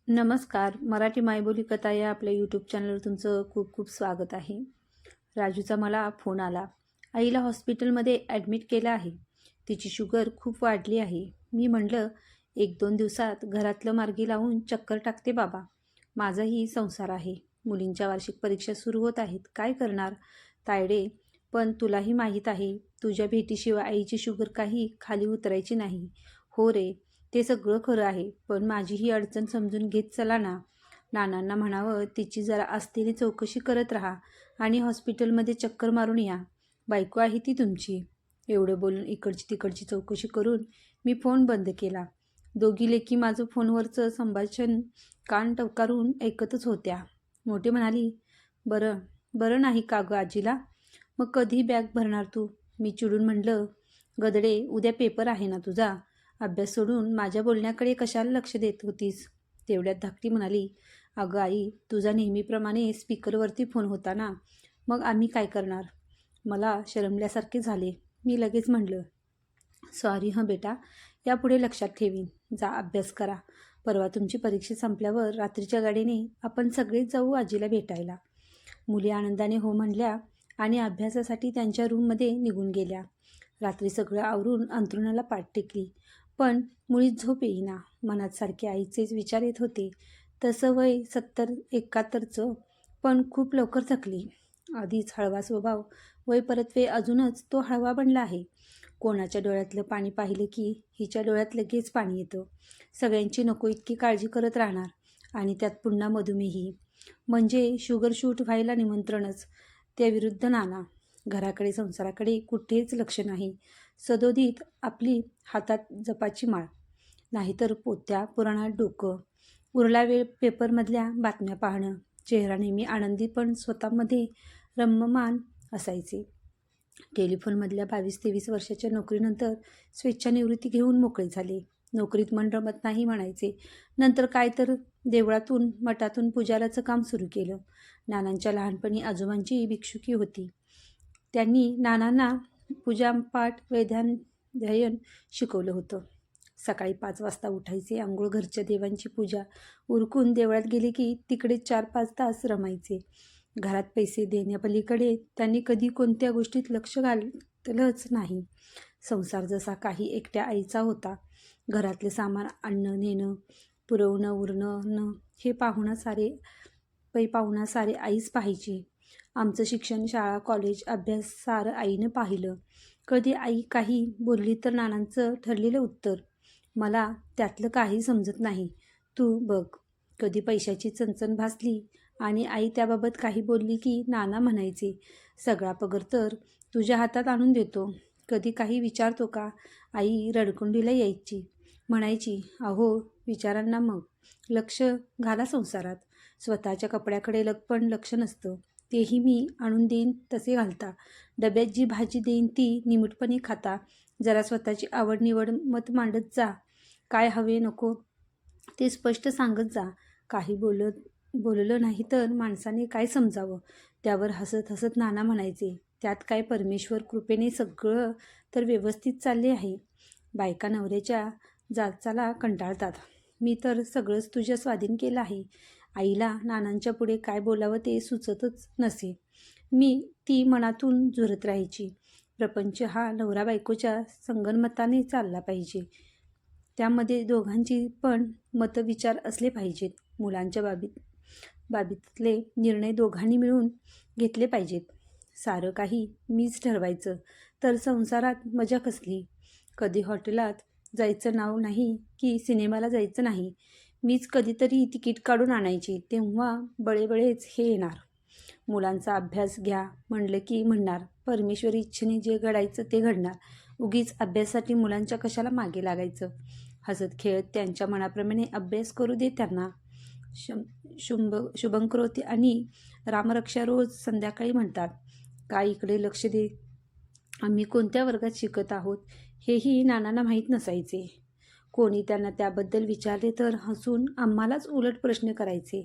नमस्कार. मराठी मायबोली कथा या आपल्या यूट्यूब चॅनलवर तुमचं खूप खूप स्वागत आहे. राजूचा मला फोन आला. आईला हॉस्पिटलमध्ये ॲडमिट केलं आहे. तिची शुगर खूप वाढली आहे. मी म्हटलं 1-2 दिवसात घरातलं मार्गी लावून चक्कर टाकते बाबा. माझाही संसार आहे. मुलींच्या वार्षिक परीक्षा सुरू होत आहेत. काय करणार तायडे? पण तुलाही माहीत आहे तुझ्या भेटीशिवाय आईची शुगर काही खाली उतरायची नाही. हो रे, ते सगळं खरं आहे. पण माझी ही अडचण समजून घेत चला ना. नानांना म्हणावं तिची जरा आस्थेने चौकशी करत राहा आणि हॉस्पिटलमध्ये चक्कर मारून या. बायको आहे ती तुमची. एवढं बोलून इकडची तिकडची चौकशी करून मी फोन बंद केला. दोघी लेकी माझं फोनवरचं संभाषण कान टवकारून ऐकतच होत्या. मोठी म्हणाली, बरं बरं नाही का गं आजीला? मग कधी बॅग भरणार तू? मी चिडून म्हटलं, गदडे उद्या पेपर आहे ना तुझा? अभ्यास सोडून माझ्या बोलण्याकडे कशाला लक्ष देत होतीस? तेवढ्यात धाकटी म्हणाली, अगं आई, तुझा नेहमीप्रमाणे स्पीकरवरती फोन होता ना, मग आम्ही काय करणार? मला शरमल्यासारखे झाले. मी लगेच म्हटलं, सॉरी हं बेटा, यापुढे लक्षात ठेवीन. जा अभ्यास करा. परवा तुमची परीक्षा संपल्यावर रात्रीच्या गाडीने आपण सगळेच जाऊ आजीला भेटायला. मुली आनंदाने हो म्हणल्या आणि अभ्यासासाठी त्यांच्या रूममध्ये निघून गेल्या. रात्री सगळं आवरून अंथरुणाला पाठ टेकली. पण मुळीच झोप येईना. मनात सारखे आईचेच विचार येत होते. तसं वय 70-71चं, पण खूप लवकर थकली. आधीच हळवा स्वभाव, वय परतवे अजूनच तो हळवा बनला आहे. कोणाच्या डोळ्यातलं पाणी पाहिलं की हिच्या डोळ्यात लगेच पाणी येतं. सगळ्यांची नको इतकी काळजी करत राहणार आणि त्यात पुन्हा मधुमेही, म्हणजे शुगर शूट व्हायला निमंत्रणच. त्याविरुद्ध नाना. घराकडे संसाराकडे कुठेच लक्ष नाही. सदोदित आपली हातात जपाची माळ, नाहीतर पोत्या पुराणात डोकं. उरला वेळ पेपरमधल्या बातम्या पाहणं. चेहरा नेहमी आनंदी पण स्वतःमध्ये रममाण असायचे. टेलिफोनमधल्या 22-23 वर्षाच्या नोकरीनंतर स्वेच्छानिवृत्ती घेऊन मोकळे झाले. नोकरीत मन रमत नाही म्हणायचे. नंतर काय तर देवळातून मठातून पुजाराचं काम सुरू केलं. नानांच्या लहानपणी आजोबांची भिक्षुकी होती. त्यांनी नानांना पूजापाठ वैद्याध्ययन शिकवलं होतं. सकाळी 5 वाजता उठायचे, अंघोळ, घरच्या देवांची पूजा उरकून देवळात गेले की तिकडे 4-5 तास रमायचे. घरात पैसे देण्यापलीकडे त्यांनी कधी कोणत्या गोष्टीत लक्ष घातलंच नाही. संसार जसा काही एकट्या आईचा होता. घरातले सामान आणणं नेणं, पुरवणं उरणं हे पाहुणा सारे आईच पाहायची. आमचं शिक्षण, शाळा, कॉलेज, अभ्यास सारं आईनं पाहिलं. कधी आई काही बोलली तर नानांचं ठरलेलं उत्तर, मला त्यातलं काही समजत नाही, तू बघ. कधी पैशाची चणचण भासली आणि आई त्याबाबत काही बोलली की नाना म्हणायचे, सगळा पगार तर तुझ्या हातात आणून देतो, कधी काही विचारतो का? आई रडकुंडीला यायची, म्हणायची, अहो विचारांना मग लक्ष घाला संसारात. स्वतःच्या कपड्याकडे पण लक्ष नसतं. तेही मी आणून देईन तसे घालता. डब्यात जी भाजी देईन ती निमूटपणे खाता. जरा स्वतःची आवड निवड मत मांडत जा. काय हवे नको ते स्पष्ट सांगत जा. काही बोललं नाही तर माणसाने काय समजावं? त्यावर हसत हसत नाना म्हणायचे, त्यात काय परमेश्वर कृपेने सगळं तर व्यवस्थित चालले आहे. बायका नवऱ्याच्या जाचाला कंटाळतात. मी तर सगळंच तुझ्या स्वाधीन केलं आहे. आईला नानांच्या पुढे काय बोलावं ते सुचतच नसे. ती मनातून झुरत राहायची. प्रपंच हा नवरा बायकोच्या संगनमताने चालला पाहिजे. त्यामध्ये दोघांची पण मतविचार असले पाहिजेत. मुलांच्या बाबतीतले निर्णय दोघांनी मिळून घेतले पाहिजेत. सारं काही मीच ठरवायचं तर संसारात मजा कसली? कधी हॉटेलात जायचं नाव नाही की सिनेमाला जायचं नाही. मीच कधीतरी तिकीट काढून आणायची, तेव्हा बळेबळेच हे येणार. मुलांचा अभ्यास घ्या म्हणलं की म्हणणार, परमेश्वरी इच्छेने जे घडायचं ते घडणार. उगीच अभ्यासासाठी मुलांच्या कशाला मागे लागायचं? हसत खेळत त्यांच्या मनाप्रमाणे अभ्यास करू दे त्यांना. शुभंकरोती आणि रामरक्षा रोज संध्याकाळी म्हणतात. काय इकडे लक्ष दे. आम्ही कोणत्या वर्गात शिकत आहोत हेही नानांना माहीत नसायचे. कोणी त्यांना त्याबद्दल विचारले तर हसून आम्हालाच उलट प्रश्न करायचे.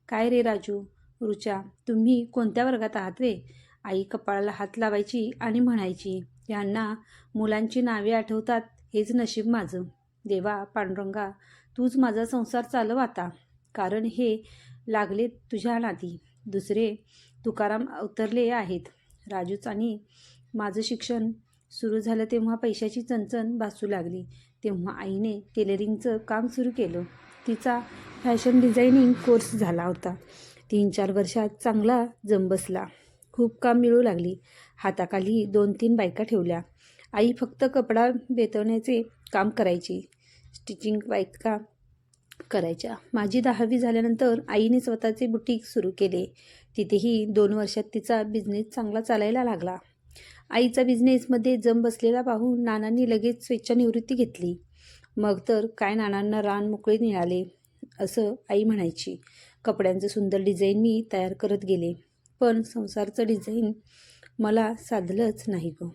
काय रे राजू, रुचा, तुम्ही कोणत्या वर्गात आहात रे? आई कपाळाला हात लावायची आणि म्हणायची, यांना मुलांची नावे आठवतात हेच नशीब माझं. देवा पांडुरंगा, तूच माझा संसार चालव आता. कारण हे लागले तुझ्या नाती. दुसरे तुकाराम उतरले आहेत. राजूच आणि माझं शिक्षण सुरू झालं तेव्हा पैशाची चणचण भासू लागली. तेव्हा आईने टेलरिंगचं काम सुरू केलं. तिचा फॅशन डिझायनिंग कोर्स झाला होता. 3-4 वर्षात चांगला जम बसला. खूप काम मिळू लागली. हाताखाली 2-3 बायका ठेवल्या. आई फक्त कपडा बेतवण्याचे काम करायची. स्टिचिंग बायका करायच्या. माझी 10वी झाल्यानंतर आईने स्वतःचे बुटीक सुरू केले. तिथेही 2 वर्षात तिचा बिझनेस चांगला चालायला लागला. आईचा बिझनेसमध्ये जम बसलेला पाहून नानांनी लगेच स्वेच्छानिवृत्ती घेतली. मग तर काय नानांना रान मोकळे मिळाले असं आई म्हणायची. कपड्यांचं सुंदर डिझाईन मी तयार करत गेले. पण संसारचं डिझाईन मला साधलंच नाही गं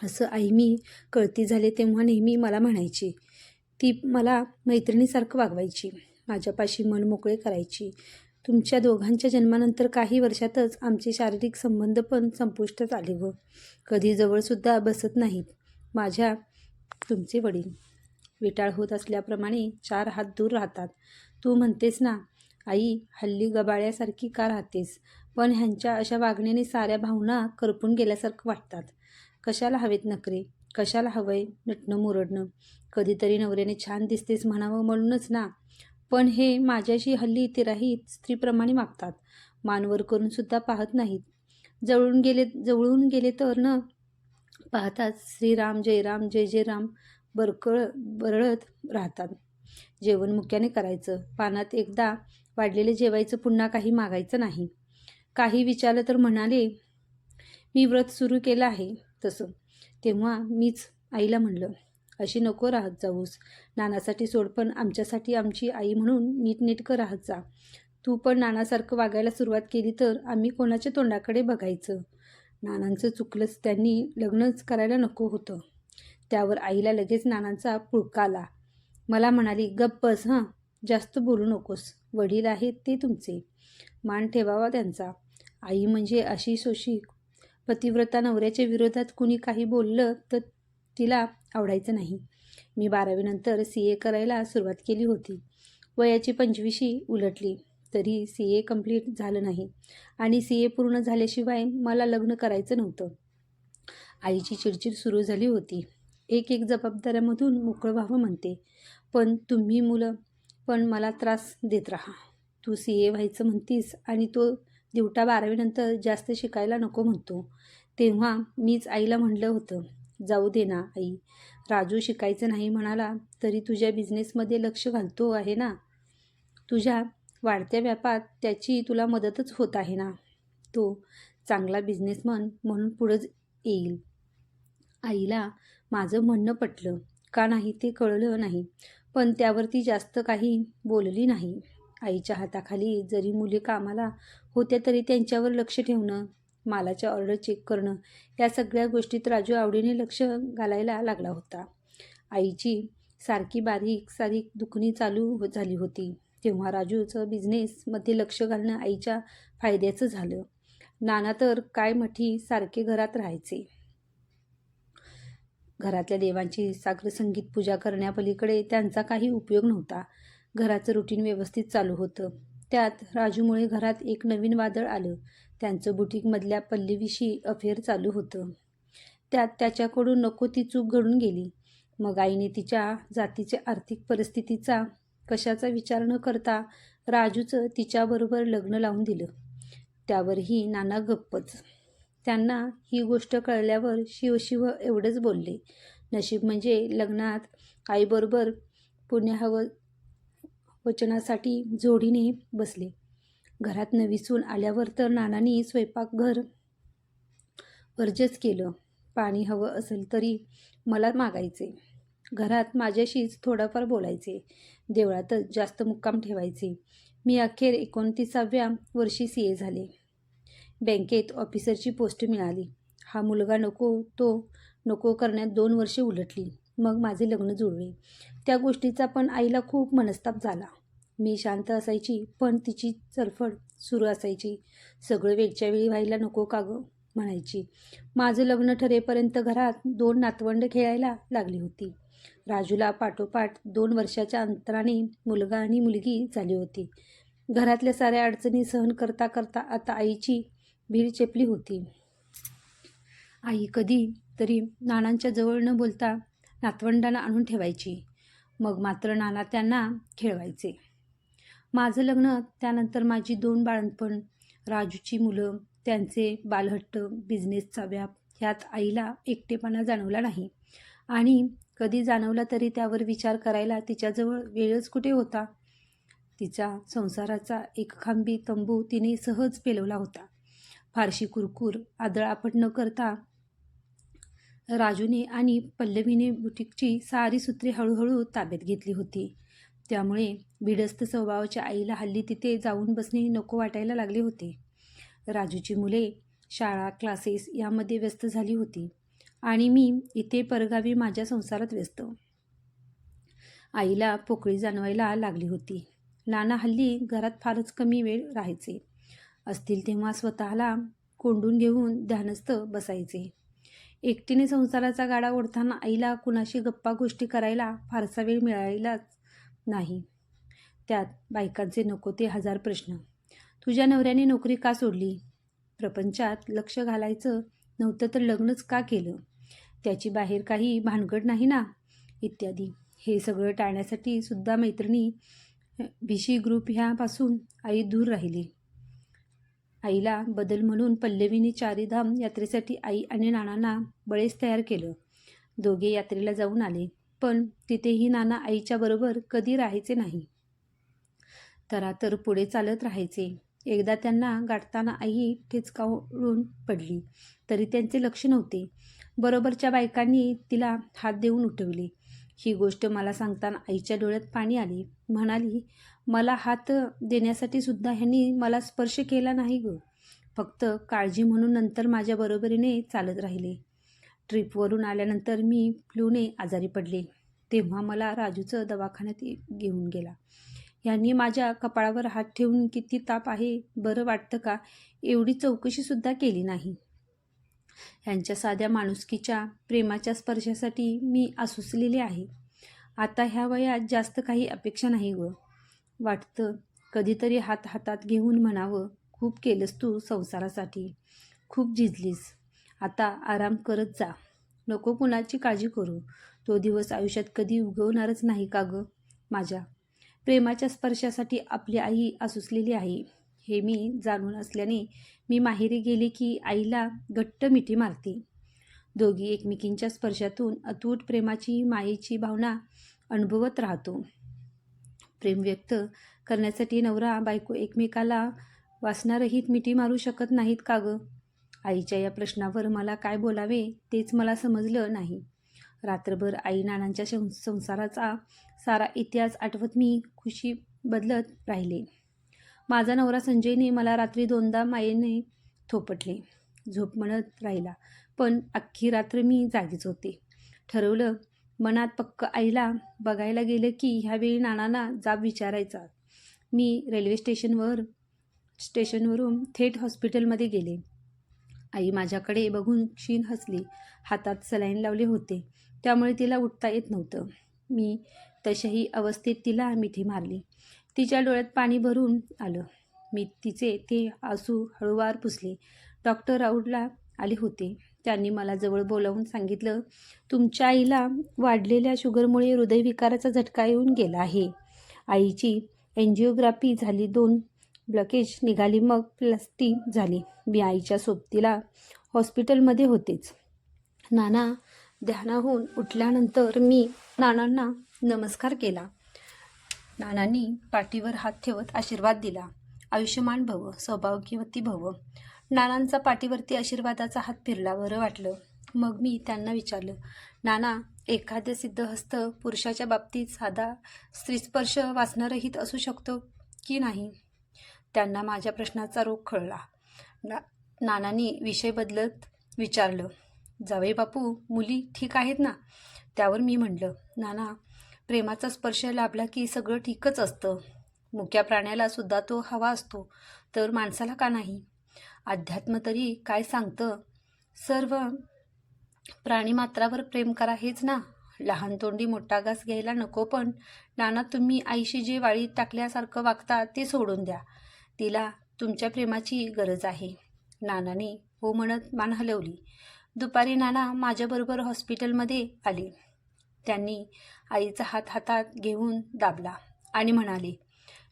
असं आई मी कळती झाले तेव्हा नेहमी मला म्हणायची. ती मला मैत्रिणीसारखं वागवायची. माझ्यापाशी मन मोकळे करायची. तुमच्या दोघांच्या जन्मानंतर काही वर्षातच आमचे शारीरिक संबंध पण संपुष्टात आले व कधी जवळसुद्धा बसत नाहीत. माझ्या तुमचे वडील विटाळ होत असल्याप्रमाणे 4 हात दूर राहतात. तू म्हणतेस ना आई हल्ली गबाळ्यासारखी का राहतेस, पण ह्यांच्या अशा वागण्याने साऱ्या भावना करपून गेल्यासारखं वाटतात. कशाला हवेत नखरे, कशाला हवंय नटणं मुरडणं, कधीतरी नवऱ्याने छान दिसतेस म्हणावं म्हणूनच ना. पण हे माझ्याशी हल्ली तिराहीत स्त्रीप्रमाणे वागतात. मानवर करून सुद्धा पाहत नाहीत. जवळून गेले तर न पाहताच श्रीराम जयराम जय जय राम बरळत राहतात. जेवण मुक्याने करायचं. पानात एकदा वाढलेले जेवायचं. पुन्हा काही मागायचं नाही. काही विचारलं तर म्हणाले मी व्रत सुरू केलं आहे तसं. तेव्हा मीच आईला म्हणलं अशी नको राहत जाऊस. नानासाठी सोड, पण आमच्यासाठी आमची आई म्हणून नीटनेटकं राहत जा. तू पण नानासारखं वागायला सुरुवात केली तर आम्ही कोणाच्या तोंडाकडे बघायचं. नानांचं चुकलंच, त्यांनी लग्नच करायला नको होतं. त्यावर आईला लगेच नानांचा पुळका आला. मला म्हणाली गप्प बस हं, जास्त बोलू नकोस. वडील आहेत ते तुमचे, मान ठेवावा त्यांचा. आई म्हणजे अशी सोशिक पतिव्रता. नवऱ्याच्या विरोधात कुणी काही बोललं तर तिला आवडायचं नाही. मी 12वी नंतर CA करायला सुरुवात केली होती. वयाची 25शी उलटली तरी CA कंप्लीट झालं नाही आणि CA पूर्ण झाल्याशिवाय मला लग्न करायचं नव्हतं. आईची चिडचिड सुरू झाली होती. एक जबाबदाऱ्यामधून मोकळं व्हावं म्हणते, पण तुम्ही मुलं पण मला त्रास देत राहा. तू CA व्हायचं म्हणतीस आणि तो दिवटा 12वी नंतर जास्त शिकायला नको म्हणतो. तेव्हा मीच आईला म्हणलं होतं जाऊ दे ना आई, राजू शिकायचं नाही म्हणाला तरी तुझ्या बिझनेसमध्ये लक्ष घालतो आहे ना. तुझ्या वाढत्या व्यापात त्याची तुला मदतच होत आहे ना. तो चांगला बिझनेसमन म्हणून पुढं येईल. आईला माझं म्हणणं पटलं का नाही ते कळलं नाही, पण त्यावरती जास्त काही बोलली नाही. आईच्या हाताखाली जरी मुली कामाला होत्या तरी त्यांच्यावर लक्ष ठेवणं, मालाच्या ऑर्डर चेक करणं, या सगळ्या गोष्टीत राजू आवडीने लक्ष घालायला लागला होता. आईची सारखी दुखणी चालू झाली होती. तेव्हा राजूचं बिझनेसमध्ये लक्ष घालणं आईच्या फायद्याचं झालं. नाना तर काय मठी सारखे घरात राहायचे. घरातल्या देवांची साग्रसंगीत पूजा करण्यापलीकडे त्यांचा काही उपयोग नव्हता. घराचं रुटीन व्यवस्थित चालू होतं. त्यात राजूमुळे घरात एक नवीन वादळ आलं. त्यांचं बुटीकमधल्या पल्लवीशी अफेअर चालू होतं. त्यात त्याच्याकडून नको ती चूक घडून गेली. मग आईने तिच्या जातीच्या आर्थिक परिस्थितीचा कशाचा विचार न करता राजूचं तिच्याबरोबर लग्न लावून दिलं. त्यावरही नाना गप्पच. त्यांना ही गोष्ट कळल्यावर शिव एवढंच बोलले. नशीब म्हणजे लग्नात आईबरोबर पुण्यवचनासाठी जोडीने बसले. घरात नवी सून आल्यावर तर नानांनी स्वयंपाकघर वर्जच केलं. पाणी हवं असेल तरी मला मागायचे. घरात माझ्याशीच थोडंफार बोलायचे. देवळातच जास्त मुक्काम ठेवायचे. मी अखेर 29व्या वर्षी CA झाले. बँकेत ऑफिसरची पोस्ट मिळाली. हा मुलगा नको तो नको करण्यात 2 वर्षे उलटली. मग माझे लग्न जुळले. त्या गोष्टीचा पण आईला खूप मनस्ताप झाला. मी शांत असायची पण तिची चरफड सुरू असायची. सगळं वेळच्या वेळी व्हायला नको का गं म्हणायची. माझं लग्न ठरेपर्यंत घरात 2 नातवंड खेळायला लागली होती. राजूला पाठोपाठ 2 वर्षाच्या अंतराने मुलगा आणि मुलगी झाली होती. घरातल्या साऱ्या अडचणी सहन करता करता आता आईची भीड चेपली होती. आई कधी तरी नानांच्या जवळ न बोलता नातवंडांना आणून ठेवायची. मग मात्र नाना त्यांना खेळवायचे. माझं लग्न, त्यानंतर माझी 2 बाळंतपण, राजूची मुलं, त्यांचे बालहट्ट, बिझनेसचा व्याप, ह्यात आईला एकटेपणा जाणवला नाही. आणि कधी जाणवला तरी त्यावर विचार करायला तिच्याजवळ वेळच कुठे होता. तिचा संसाराचा एकखांबी तंबू तिने सहज पेलवला होता. फारशी कुरकूर आदळआपट न करता राजूने आणि पल्लवीने बुटीकची सारी सूत्रे हळूहळू ताब्यात घेतली होती. त्यामुळे भिडस्त स्वभावाच्या आईला हल्ली तिथे जाऊन बसणे नको वाटायला लागले होते. राजूची मुले शाळा, क्लासेस यामध्ये व्यस्त झाली होती आणि मी इथे परगावी माझ्या संसारात व्यस्त. आईला पोकळी जाणवायला लागली होती. नाना हल्ली घरात फारच कमी वेळ राहायचे. असतील तेव्हा स्वतःला कोंडून घेऊन ध्यानस्थ बसायचे. एकटीने संसाराचा गाडा ओढताना आईला कुणाशी गप्पा गोष्टी करायला फारसा वेळ मिळायलाच नाही. त्यात बायकांचे नको ते 1000 प्रश्न. तुझ्या नवऱ्याने नोकरी का सोडली? प्रपंचात लक्ष घालायचं नव्हतं तर लग्नच का केलं? त्याची बाहेर काही भानगड नाही ना? इत्यादी. हे सगळं टाळण्यासाठी सुद्धा मैत्रिणी भिशी ग्रुप ह्यापासून आई दूर राहिली. आईला बदल म्हणून पल्लवीने चारीधाम यात्रेसाठी आई आणि नानांना बळेच तयार केलं. दोघे यात्रेला जाऊन आले, पण तिथेही नाना आईच्या बरोबर कधी राहायचे नाही. तर पुढे चालत राहायचे. एकदा त्यांना गाठताना आई ठेचकावून पडली, तरी त्यांचे लक्ष नव्हते. बरोबरच्या बायकांनी तिला हात देऊन उठवले. ही गोष्ट मला सांगताना आईच्या डोळ्यात पाणी आले. म्हणाली, मला हात देण्यासाठी सुद्धा ह्यांनी मला स्पर्श केला नाही ग. फक्त काळजी म्हणून नंतर माझ्या बरोबरीने चालत राहिले. ट्रिपवरून आल्यानंतर मी फ्लूने आजारी पडले. तेव्हा मला राजूचं दवाखान्यात घेऊन गेला. ह्यांनी माझ्या कपाळावर हात ठेवून किती ताप आहे, बरं वाटतं का, एवढी चौकशीसुद्धा केली नाही. ह्यांच्या साध्या माणुसकीच्या प्रेमाच्या स्पर्शासाठी मी आसुसलेले आहे. आता ह्या वयात जास्त काही अपेक्षा नाही ग. वाटतं कधीतरी हातात घेऊन म्हणावं, खूप केलंस तू संसारासाठी, खूप झिजलीस, आता आराम करत जा, नको कुणाची काळजी करू. तो दिवस आयुष्यात कधी उगवणारच नाही का ग? माझ्या प्रेमाच्या स्पर्शासाठी आपली आई आसुसलेली आहे हे मी जाणून असल्याने मी माहेरी गेले की आईला घट्ट मिठी मारते. दोघी एकमेकींच्या स्पर्शातून अतूट प्रेमाची, मायेची भावना अनुभवत राहतो. प्रेम व्यक्त करण्यासाठी नवरा बायको एकमेकाला वासनारहित मिठी मारू शकत नाहीत का ग? आईच्या या प्रश्नावर मला काय बोलावे तेच मला समजलं नाही. रात्रभर आई नानांच्या संसाराचा सारा इतिहास आठवत मी खुशी बदलत राहिले. माझा नवरा संजयने मला रात्री 2दा मायेने थोपटले. झोप म्हणत राहिला, पण अख्खी रात्र मी जागीच होते. ठरवलं मनात पक्क, आईला बघायला गेलं की ह्यावेळी नानांना जाब विचारायचा. मी रेल्वे स्टेशनवरून थेट हॉस्पिटलमध्ये गेले. आई माझ्याकडे बघून क्षीण हसली. हातात सलाईन लावले होते, त्यामुळे तिला उठता येत नव्हतं. मी तशाही अवस्थेत तिला मिठी मारली. तिच्या डोळ्यात पाणी भरून आलं. मी तिचे ते आसू हळूवार पुसले. डॉक्टर राऊतला आले होते. त्यांनी मला जवळ बोलावून सांगितलं, तुमच्या आईला वाढलेल्या शुगरमुळे हृदयविकाराचा झटका येऊन गेला आहे. आईची एन्जिओग्राफी झाली, 2 ब्लॉकेज निघाली, मग प्लास्टी झाली. मी आईच्या सोबतीला हॉस्पिटलमध्ये होतेच. नाना ध्यानाहून उठल्यानंतर मी नानांना नमस्कार केला. नानांनी पाठीवर हात ठेवत आशीर्वाद दिला. आयुष्यमान भव, सौभाग्यवती भव. नानांचा पाठीवरती आशीर्वादाचा हात फिरला. बरं वाटलं. मग मी त्यांना विचारलं, नाना, एखादं सिद्धहस्त पुरुषाच्या बाबतीत साधा स्त्रीस्पर्श वासनारहित असू शकतो की नाही? त्यांना माझ्या प्रश्नाचा रोग कळला. नानांनी विषय बदलत विचारलं, जावई बापू, मुली ठीक आहेत ना? त्यावर मी म्हटलं, नाना, प्रेमाचा स्पर्श लाभला की सगळं ठीकच असतं. मुक्या प्राण्याला सुद्धा तो हवा असतो, तर माणसाला का नाही? अध्यात्म तरी काय सांगतं? सर्व प्राणीमात्रावर प्रेम करा हेच ना? लहान तोंडी मोठा घास घ्यायला नको, पण नाना तुम्ही आईशी जे वाळीत टाकल्यासारखं वागता ते सोडून द्या. तिला तुमच्या प्रेमाची गरज आहे. नानाने हो म्हणत मान हलवली. दुपारी नाना माझ्याबरोबर हॉस्पिटलमध्ये आले. त्यांनी आईचा हात हातात घेऊन दाबला आणि म्हणाले,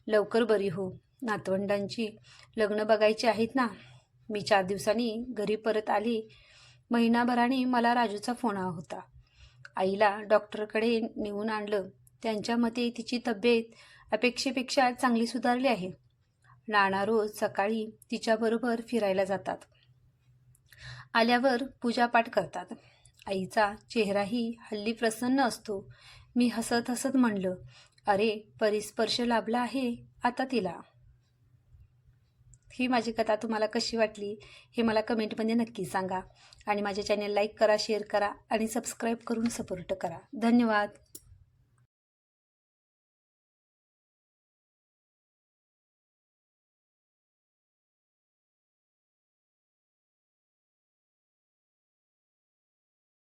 लवकर बरी हो. नातवंडांची लग्न बघायची आहेत ना. मी 4 दिवसांनी घरी परत आले. महिनाभराने मला राजूचा फोन आला होता. आईला डॉक्टरकडे नेऊन आणलं. त्यांच्या मते तिची तब्येत अपेक्षेपेक्षा चांगली सुधारली आहे. नाना रोज सकाळी तिच्याबरोबर फिरायला जातात. आल्यावर पूजापाठ करतात. आईचा चेहराही हल्ली प्रसन्न असतो. मी हसत हसत म्हणलं, अरे परिस्पर्श लाभला आहे आता तिला. ही माझी कथा तुम्हाला कशी वाटली हे मला कमेंटमध्ये नक्की सांगा आणि माझे चॅनल लाईक करा, शेअर करा आणि सबस्क्राईब करून सपोर्ट करा. धन्यवाद.